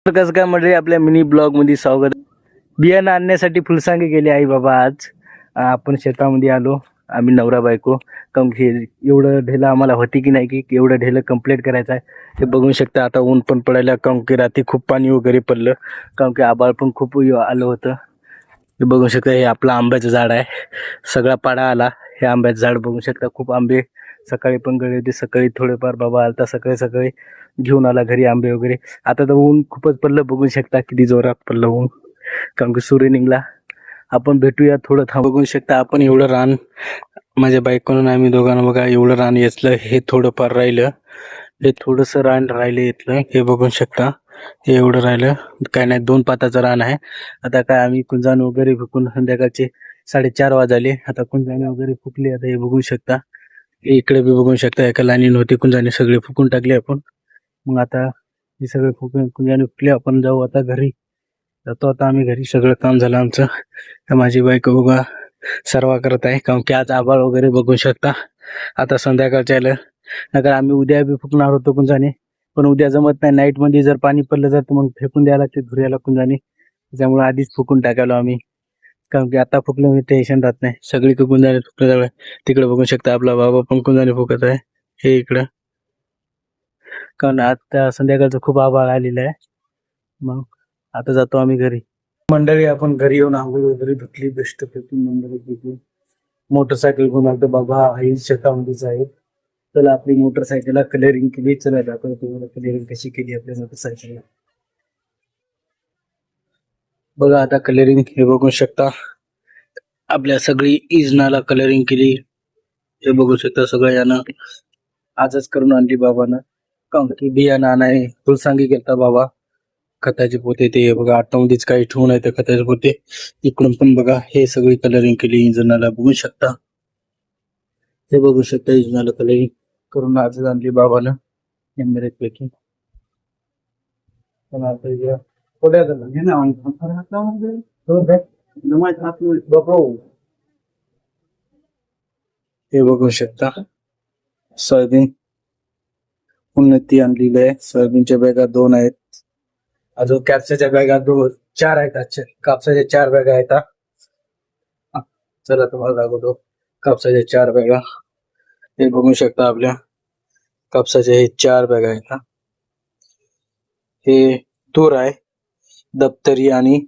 कसं काय म्हणजे आपल्या मिनी ब्लॉग मध्ये स्वागत. बियाणं आणण्यासाठी फुलसांगी गेले आई बाबा. आज आपण शेतामध्ये आलो, आम्ही नवरा बायको. कारण की एवढं ढेलं आम्हाला होती की नाही की एवढं ढेलं कंप्लीट करायचं आहे. हे बघू शकता. आता ऊन पण पडायला, कारण की रात्री खूप पाणी वगैरे पडलं, कारण की आबाळ पण खूप आलं होतं. हे बघू शकता. हे आपलं आंब्याचं झाड आहे, सगळा पाडा आला. हे आंब्याचं झाड बघू शकता. खूप आंबे सकाळी पण गळे होते. सकाळी थोडेफार बाबा आलता, सकाळी सकाळी घेऊन आला घरी आंबे वगैरे. आता तर ऊन खूपच पडलं, बघू शकता किती जोरात पडलं ऊन, कारण की सूर्य निघला. आपण भेटूया थोडं थांब. बघू शकता आपण एवढं रान, माझ्या बायकोनं आम्ही दोघांना बघा एवढं रान येतलं. हे थोडंफार राहिलं, हे थोडस रान राहिले येतलं. हे बघू शकता. हे एवढं राहिलं काय नाही, 2 पाताचं रान आहे. आता काय आम्ही कुंजान वगैरे फुकून संध्याकाळचे 4:30 वाजले. आता कुंजाने वगैरे फुकले. आता हे बघू शकता. इकडे बी बघू शकता, एका लाईनीन होते कुंजाने सगळे फुकून टाकले आपण. मग आता हे सगळे फुकून कुंजाने फुकले. आपण जाऊ आता घरी. जातो आता आम्ही घरी. सगळं काम झालं आमचं. तर माझी बायको बघा सर्व करत आहे, कारण की आज आभाळ वगैरे बघू शकता. आता संध्याकाळच्या नगर आम्ही उद्या बी फुकणार होतो कुंजाने, पण उद्या जमत नाही. नाईट मध्ये जर पाणी पडलं तर मग फेकून द्यायला लागते धुऱ्याला कुंजाने. त्यामुळे आधीच फुकून टाकायला आम्ही, कारण की आता फुकलं म्हणजे टेन्शन राहत नाही. सगळी कुंजाने फुकलं जावं. तिकडे बघू शकता आपला बाबा पण कुंजाने फुकत आहे. हे इकडं, कारण आता संध्याकाळचं खूप आभाळ आलेलं आहे. मग आता जातो आम्ही घरी. मंडळी आपण घरी येऊन आंघोळ वगैरे धुतली, बेस्ट पैकी मंडळी घेतली. मोटरसायकल घेऊन आलो बाबा, आई शेतामध्येच आहे. चला आपली मोटरसायकलला कलरिंग केली. चला दाखवतो तुम्हाला कलरिंग कशी केली आपल्या मोटरसायकलला. बघा आता कलरिंग हे बघू शकता. आपल्या सगळी इजनाला कलरिंग केली. हे बघू शकता. सगळं यानं आजच करून आणली बाबानं, कारण की बियाणं आणाय फुलसांगी गेलता बाबा. खताचे पोते ते बघा आतमध्येच काही ठेवून आहे. खताचे पोते इकडून पण बघा. हे सगळी कलरिंग केली इंजनाला, बघू शकता. हे बघू शकता इंजनाला कलरिंग करून आज आणली बाबानं एमरेट पैकी. पण आता पुढे हे बघू शकता. सोयाबीन उन्नती आणलेली आहे. सोयाबीनच्या बॅगा 2 आहेत. अजून कॅप्साच्या बॅगा 4 आहेत. अच्छा, कापसाच्या 4 बॅगा आहेत. चला तुम्हाला दाखवतो कापसाच्या 4 बॅगा. हे बघू शकता. आपल्या कापसाच्या हे 4 बॅगा आहेत. हे तूर आहे, दप्तरी आणि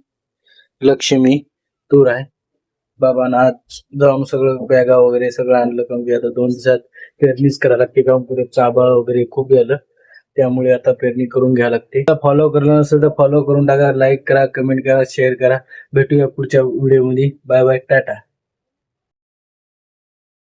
लक्ष्मी तूर आहे. बाबांना आज जाऊन सगळं बॅगा वगैरे सगळं आणलं, कारण की आता 2 दिवसात पेरणीच करायला लागते. काम पुढे आभाळ वगैरे खूप झालं, त्यामुळे आता पेरणी करून घ्यायला लागते. फॉलो करलं नसेल तर फॉलो करून टाका, लाईक करा, कमेंट करा, शेअर करा. भेटूया पुढच्या व्हिडिओ मध्ये. Bye bye, Tata.